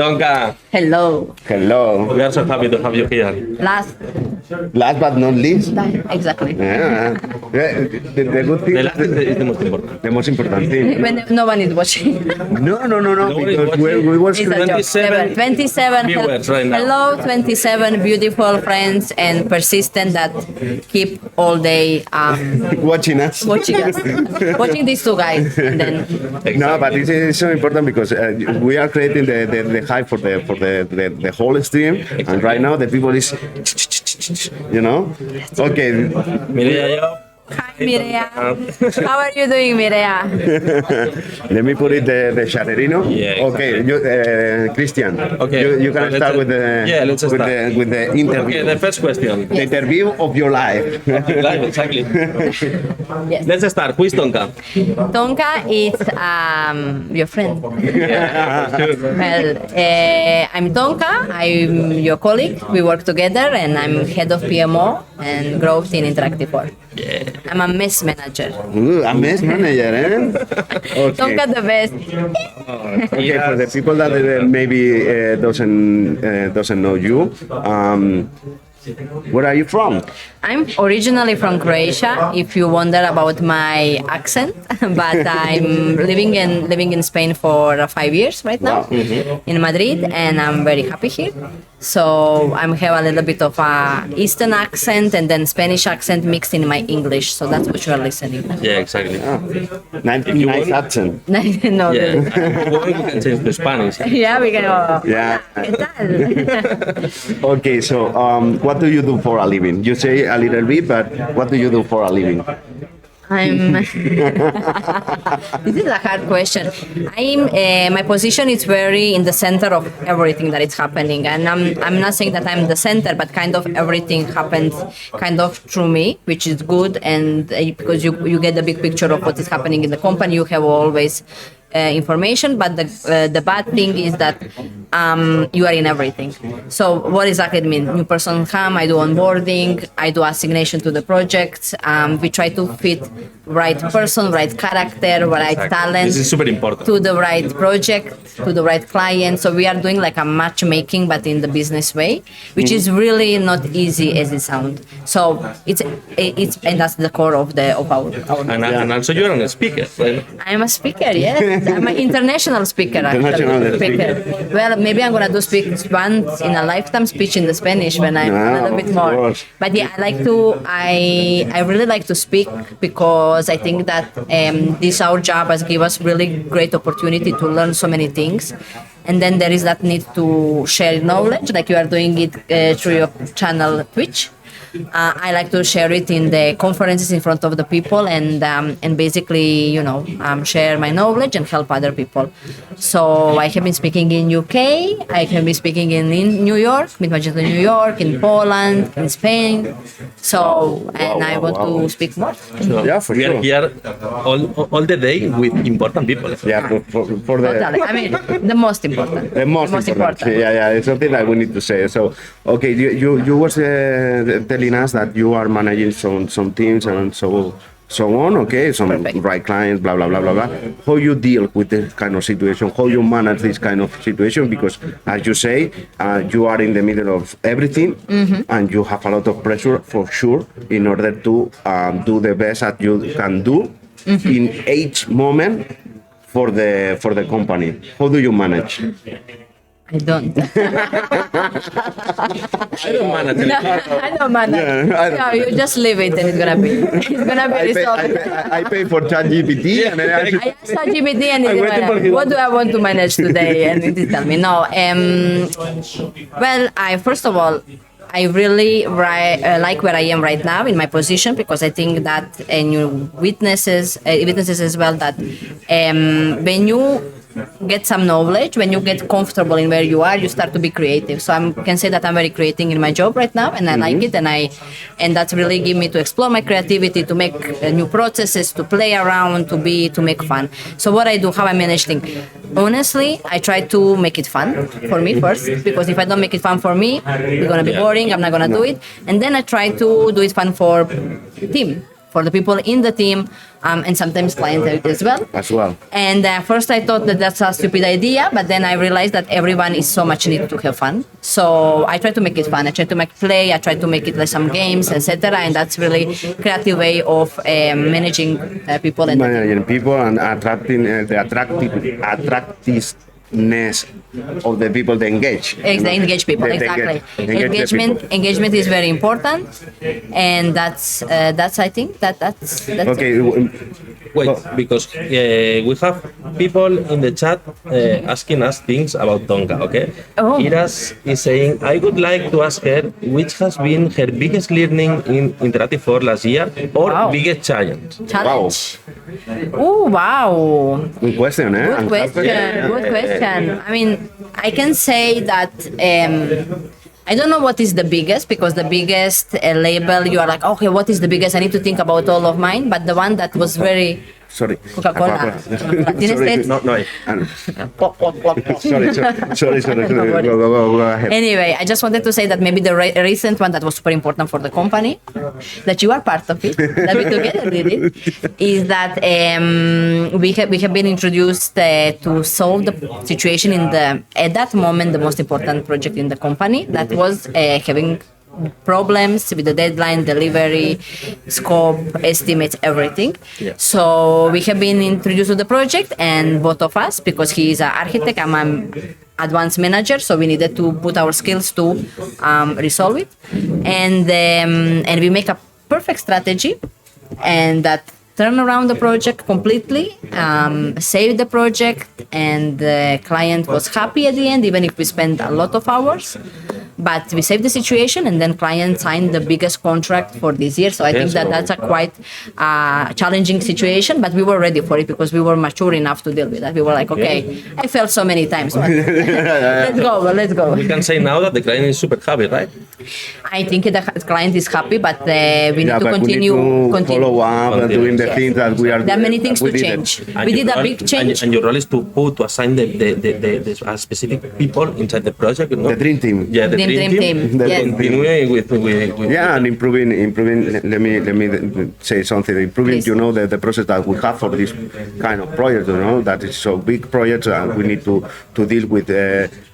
Tonka, Hello. Hello. we are so happy to have you here. Last. Last but not least. Exactly. Yeah. The good thing The last is the most important. the most important thing. When no one is watching. No. Nobody Because watching. we was It's a joke. 27 27 viewers right now. Hello, 27 beautiful friends and persistent that keep all day watching us. watching us, watching these two guys. And then No, but it's so important because we are creating the hype for the whole stream, and right now the people is, Okay. Mireia, yo. hi Mireia. How are you doing, Mireia? Let me put it the Charerino. Yeah, Okay, Christian. Okay. You can So start with let's start. with the interview. Okay, the first question. The interview of your life. Live, exactly. Yes. Let's start. Who is Tonka? Tonka is your friend. Well, I'm Tonka. I'm your colleague. We work together, and I'm head of PMO and growth in Interactiv4. I'm a mess manager. A mess manager, eh? Okay. Tonka the best. Okay, for the people that maybe doesn't know you, where are you from? I'm originally from Croatia, if you wonder about my accent, but I'm living in Spain for 5 years right now, in Madrid, and I'm very happy here. So I have a little bit of a Eastern accent and then Spanish accent mixed in my English, so that's what you are listening. Yeah, exactly. Nice accent. No, Yeah. really. Well, we can change to Spanish. Yeah, we can. Yeah. ¿Qué tal? Okay, so what do you do for a living? You say a little bit, but what do you do for a living? This is a hard question. My position is very in the center of everything that is happening, and I'm not saying that I'm the center, but kind of everything happens kind of through me, which is good, and because you get the big picture of what is happening in the company, you have always information, but the bad thing is that you are in everything. So what exactly it means? New person come, I do onboarding, I do assignation to the projects. We try to fit right person, right character, right talent. This is super important. To the right project, to the right client. So we are doing like a matchmaking, but in the business way, which is really not easy as it sounds. So it's and that's the core of our. And also you're a speaker, right? I'm a speaker, yes. I'm an international speaker, actually. International speaker. Well, maybe I'm gonna do speak once in a lifetime speech in the Spanish when I'm a little bit more. Course. But yeah, I really like to speak because I think that this our job has given us really great opportunity to learn so many things. And then there is that need to share knowledge, like you are doing it through your channel Twitch. I like to share it in the conferences in front of the people and basically, share my knowledge and help other people. So I have been speaking in UK, I have been speaking in New York, Mid-Magenta New York, in Poland, in Spain. So, and I want to speak more. So Yeah, for we sure. are here all the day with important people. Yeah, for the Totally. I mean, the most important. the most important. Yeah, it's something that we need to say. So, okay, you was telling us that you are managing some teams and so on. Okay, some Perfect. right clients, blah blah blah blah blah. How you deal with this kind of situation? How you manage this kind of situation? Because as you say, you are in the middle of everything, and you have a lot of pressure for sure in order to do the best that you can do in each moment for the company. How do you manage? I don't. I don't manage it. I don't manage. Yeah, No, you just leave it and it's gonna be resolved. I pay for ChatGPT and then I asked ChatGPT and I'm waiting for him. what do I want to manage today? And it tell me no. Well, first of all, I really like where I am right now in my position because I think that you witnesses as well that when you get some knowledge, when you get comfortable in where you are, you start to be creative. So I can say that I'm very creative in my job right now, and I like it, and that's really give me to explore my creativity, to make new processes, to play around, to make fun. So what I do, how I manage things. Honestly, I try to make it fun for me first, because if I don't make it fun for me, it's gonna be boring. I'm not gonna do it. And then I try to do it fun for team. for the people in the team, and sometimes client as well. As well. And first I thought that that's a stupid idea, but then I realized that everyone is so much need to have fun. So I try to make it fun. I try to make play. I try to make it like some games, etc. And that's really creative way of managing people and Managing people and attracting the attractiveness of the people they engage. Engage people, They exactly. engage the people. Engagement is very important, and that's I think that's Okay. Wait, because we have people in the chat asking us things about Tonka, okay? Oh. Iras is saying, I would like to ask her which has been her biggest learning in Interactiv4 last year or Wow. biggest challenge. challenge. Oh wow! Good question, eh? Good question. Good question. I mean, I can say that I don't know what is the biggest, because the biggest label, you are like, okay, what is the biggest? I need to think about all of mine. But the one that was very Sorry. Coca-Cola. ¿Tienes Sorry. sed? No, Sorry. Go ahead. Anyway, I just wanted to say that maybe the recent one that was super important for the company, that you are part of it, that we together did it, is that we have been introduced to solve the situation in at that moment, the most important project in the company, that was having problems with the deadline, delivery, scope, estimates, everything. Yeah. So we have been introduced to the project, and both of us, because he is an architect, I'm an advanced manager, so we needed to put our skills to resolve it, and we make a perfect strategy, and that turn around the project completely, save the project, and the client was happy at the end, even if we spent a lot of hours. But we saved the situation, and then client signed the biggest contract for this year. So I think that that's a quite challenging situation, but we were ready for it because we were mature enough to deal with that. We were like, okay, I failed so many times, but let's go. We can say now that the client is super happy, right? I think the client is happy, but we need to continue. We need to follow up and doing the things that we are. There are many things to did it. change. We did a big change. And your role is to assign the specific people inside the project. The dream team. Yeah, the Dream team. To Yes. continue with Yeah, and improving. Let me say something. Improving, Please. the process that we have for this kind of project. That is so big projects, and we need to deal with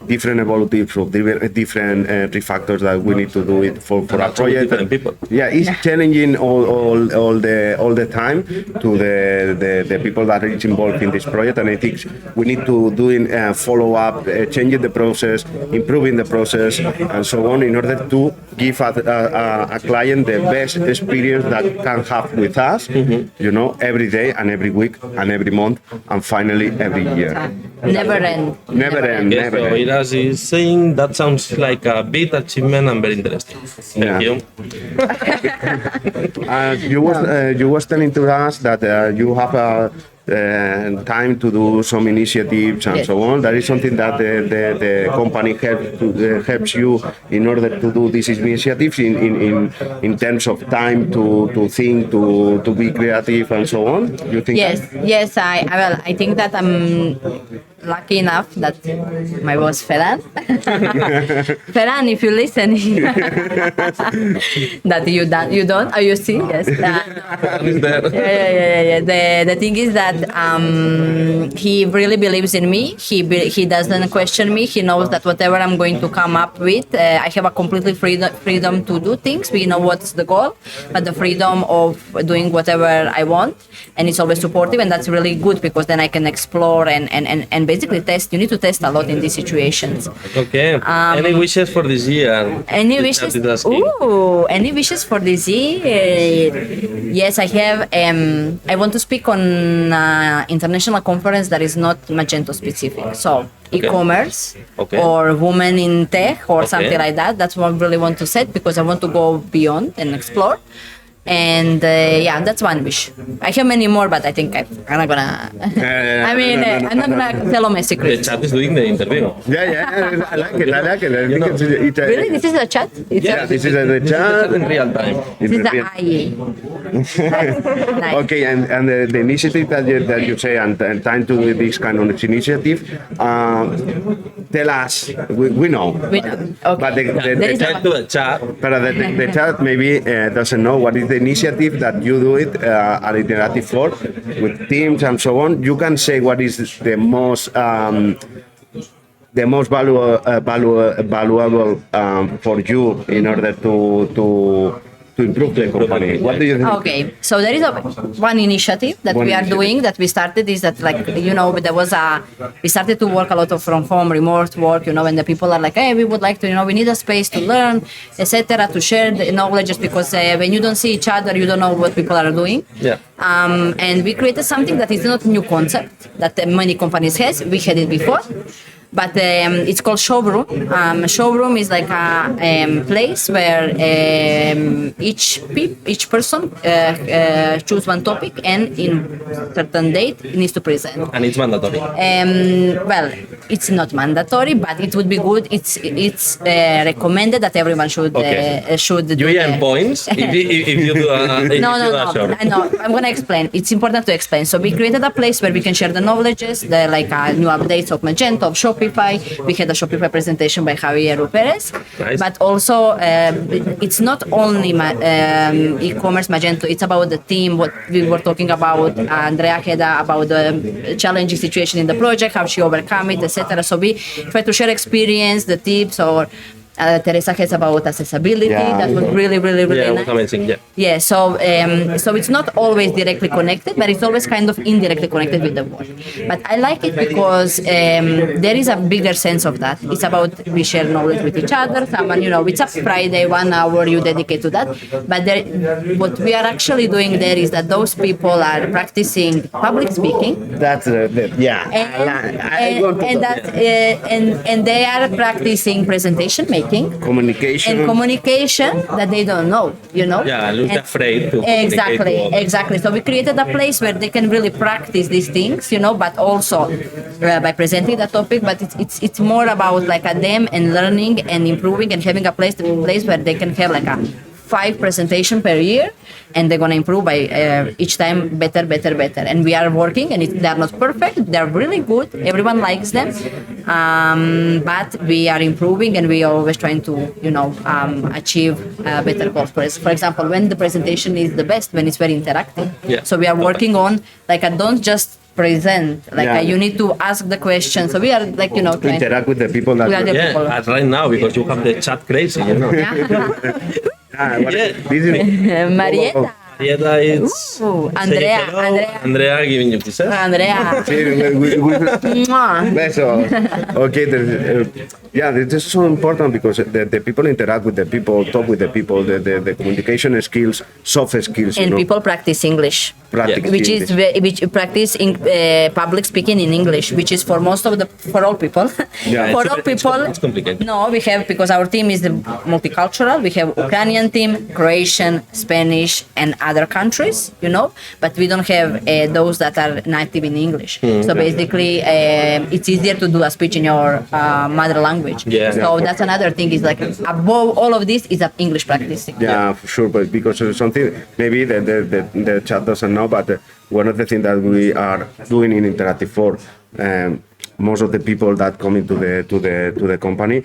different evolutives of different refactors that we need to do it for a project. different people. Yeah, it's challenging all the time to the people that are involved in this project, and I think we need to doing follow up, changing the process, improving the process, and so on, in order to give a client the best experience that can have with us, every day and every week and every month, and finally every year. Never end. Never end. Yes, so Iras is saying that sounds like a big achievement and very interesting. Thank you. You was telling to us that you have time to do some initiatives and Yes. so on. That is something that the company helps you in order to do these initiatives in terms of time to think, to be creative and so on. You think? Yes. I think that I'm lucky enough that my boss Ferran, Ferran, if you listen, that you don't. Oh, you see? Yes. Is there? Yeah. The thing is that he really believes in me. He doesn't question me. He knows that whatever I'm going to come up with, I have a completely freedom to do things. We know what's the goal, but the freedom of doing whatever I want, and it's always supportive, and that's really good because then I can explore and basically test. You need to test a lot in these situations. Okay. Any wishes for this year? Any wishes? Any wishes for this year? Yes, I have. I want to speak on international conference that is not Magento specific. So e-commerce or women in tech or something like that. That's what I really want to set because I want to go beyond and explore. And that's one wish. I have many more, but I think I'm not gonna. I'm not gonna tell all my The secrets. chat is doing the interview. Yeah. I like it. I think Really, this is a chat. This is the Chat chat. in real time. This is the IE. Nice. Okay, and the initiative that you say and time to do this kind of initiative, tell us. We know. We know. Okay. But There the is Chat to the chat. but the chat maybe doesn't know what is the the initiative that you do it at Interactiv4 with teams and so on, you can say what is the most valuable for you in order to improve the company. What do you think? Okay, so there is one initiative that we are doing that we started is that, like, we started to work a lot of from home, remote work, and the people are like, hey, we would like to, we need a space to learn, etc., to share the knowledge, just because when you don't see each other, you don't know what people are doing. Yeah. And we created something that is not a new concept that many companies has. We had it before. But it's called showroom. Showroom is like a place where each person choose one topic and in certain date needs to present. And it's mandatory. Well, it's not mandatory, but it would be good. It's recommended that everyone should do. You earn points if you do a No. I'm gonna explain. It's important to explain. So we created a place where we can share the knowledges, new updates of Magento, of Shopify. We had a Shopify presentation by Javier Perez. Nice. But also, it's not only e-commerce Magento. It's about the team. What we were talking about, Andrea had about the challenging situation in the project, how she overcome it, etc. So we try to share experience, the tips, or Teresa has about accessibility. That was really nice. Amazing. Yeah. So it's not always directly connected, but it's always kind of indirectly connected with the work. But I like it because there is a bigger sense of that. It's about we share knowledge with each other. Someone, it's a Friday, 1 hour you dedicate to that. But what we are actually doing there is that those people are practicing public speaking. That's and they are practicing presentation making. Communication that they don't know, Yeah, look afraid to exactly. So we created a place where they can really practice these things, but also by presenting the topic. But it's more about like them and learning and improving and having a place where they can have like a 5 presentation per year, and they're gonna improve by each time better. And we are working, and they are not perfect. They are really good. Everyone likes them, but we are improving, and we are always trying to, achieve better goals. For example, when the presentation is the best, when it's very interactive. Yeah. So we are working on don't just present. You need to ask the question. So we are to interact with the people that. As right now, because you have the chat crazy. Marieta. Marieta is Andrea giving you kisses. Andrea. Besos. Okay, this is so important because the people interact with the people, talk with the people, the communication skills, soft skills. And people practice English. Which practice public speaking in English, which is for all people. Yeah. For all people. It's complicated. No, we have, because our team is multicultural. We have Ukrainian team, Croatian, Spanish, and other countries, but we don't have those that are native in English. So basically, it's easier to do a speech in your mother language. Yeah. So that's another thing, is like above all of this is English practicing. Yeah, for sure, but because of something maybe the chat doesn't know, but one of the things that we are doing in Interactiv4, most of the people that come into the company,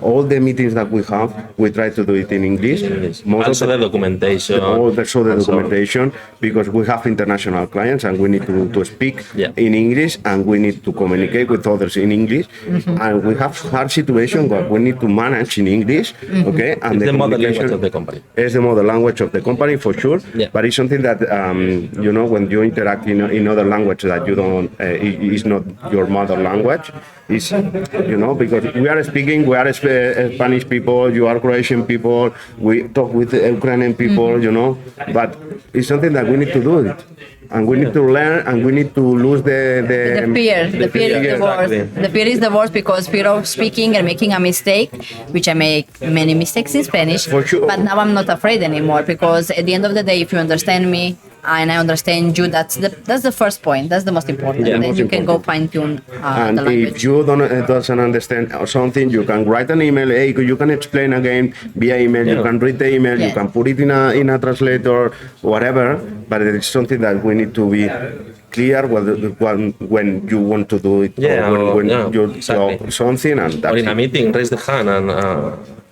all the meetings that we have, we try to do it in English. Also the documentation. Also the documentation, because we have international clients and we need to speak in English, and we need to communicate with others in English. And we have hard situations that we need to manage in English. Okay, and it's the mother language of the company. It's the mother language of the company for sure. Yeah. But it's something that when you interact in other language that you don't, is not your mother language, is because we are Spanish people, you are Croatian people, we talk with Ukrainian people, but it's something that we need to do it. And we need to learn, and we need to lose the fear. The fear is the worst. The fear is the worst, because fear of speaking and making a mistake, which I make many mistakes in Spanish. For sure. But now I'm not afraid anymore, because at the end of the day, if you understand me and I understand you, that's the first point. That's the most important. Yeah, then you can go fine tune the language. If you doesn't understand something, you can write an email. Hey, you can explain again via email. You can read the email. You can put it in a translator, whatever. But it's something that we need to be clear when you want to do it, Yeah, or when yeah, you exactly. talk something, and that's Or in a it. meeting, raise the hand and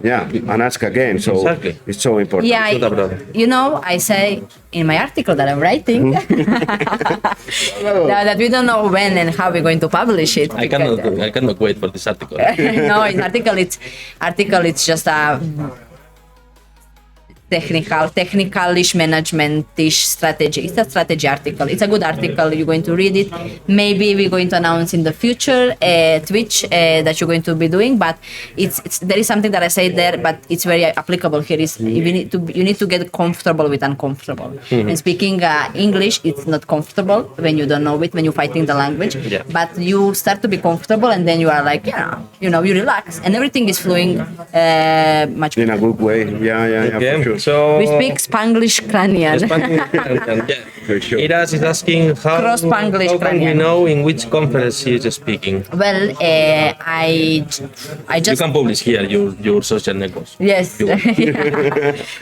Yeah, and ask again. So Exactly. it's so important. Yeah, Good abroad. you know, I say in my article that I'm writing that we don't know when and how we're going to publish it. I cannot wait for this article. No, it's just a technical-ish management-ish strategy. It's a strategy article. It's a good article. You're going to read it. Maybe we're going to announce in the future Twitch that you're going to be doing. But it's there is something that I say there, but it's very applicable here. Is you need to get comfortable with uncomfortable. And speaking English, it's not comfortable when you don't know it, when you're fighting the language. Yeah. But you start to be comfortable, and then you are like, you relax, and everything is flowing much In better. a good way. Yeah, for Okay, sure. so We speak Spanglish Cranian. For sure. Iras is asking Cross Spanglish how can we Cranian. know in which conference he is speaking? Well, I You just can publish here your social networks. yes.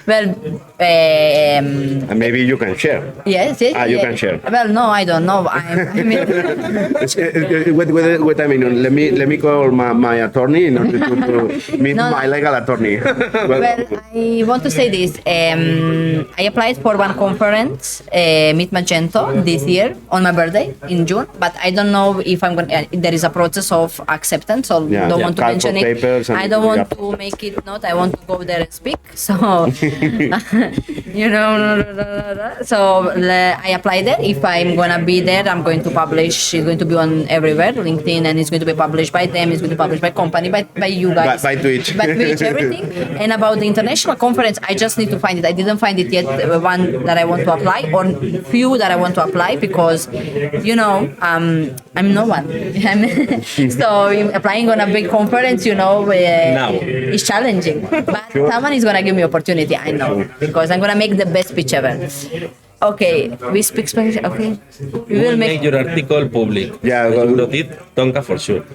Well, And maybe you can share. yes. You can share. Well, no, I don't know. I mean, Wait a minute. Let me call my attorney in order to meet No, no. my legal attorney. well, I want to say this. I applied for one conference, Meet Magento, this year on my birthday in June, but I don't know if I'm going. There is a process of acceptance, so Yeah, don't yeah, want to call for mention it. papers and I don't want yeah. to make it not. I want to go there and speak. So, I applied there. If I'm gonna be there, I'm going to publish. It's going to be on everywhere, LinkedIn, and it's going to be published by them. It's going to be published by company, by you guys, By Twitch. by Twitch, everything. And about the international conference, I just need to find it. I didn't find it yet. One that I want to apply, or few that I want to apply, because I'm no one. So applying on a big conference, Now. is challenging. But someone is gonna give me opportunity. I know, because I'm gonna make the best speech ever. Okay, we speak Spanish. Okay, We will make your article public. Yeah, You well- wrote it, Tonka for sure.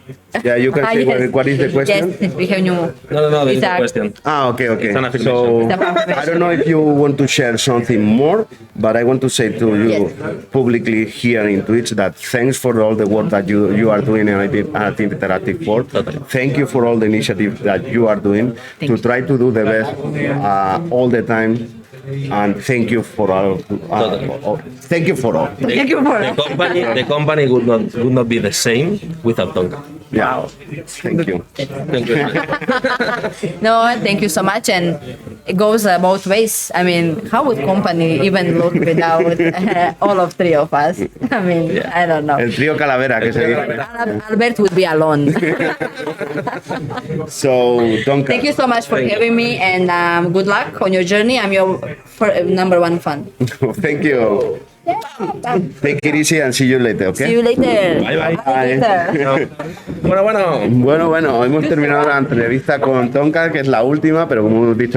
Yeah, you can say Yes. what is the question. Yes, we have new. No, there is It's no a- question. Okay. It's an affirmation. So It's an affirmation. I don't know if you want to share something more, but I want to say to you Yes. publicly here in Twitch that thanks for all the work that you are doing at Interactiv4. Totally. Thank you for all the initiatives that you are doing Thank to you. try to do the best all the time. And thank you for all. Thank you for all. Thank you for The company would not be the same without Tonka. Yeah. Thank you. Thank you. No, thank you so much, and it goes both ways. I mean, how would company even look without all of three of us? I mean, I don't know. El trío Calavera, que se dice. Albert would be alone. So, Tonka. Thank you so much for having me, and good luck on your journey. I'm your number one fan. Thank you. Take it easy and see you later, okay? See you later. Bye, bye. Later. Bueno. Bueno, hemos terminado la entrevista con Tonka, que es la última, pero como hemos dicho,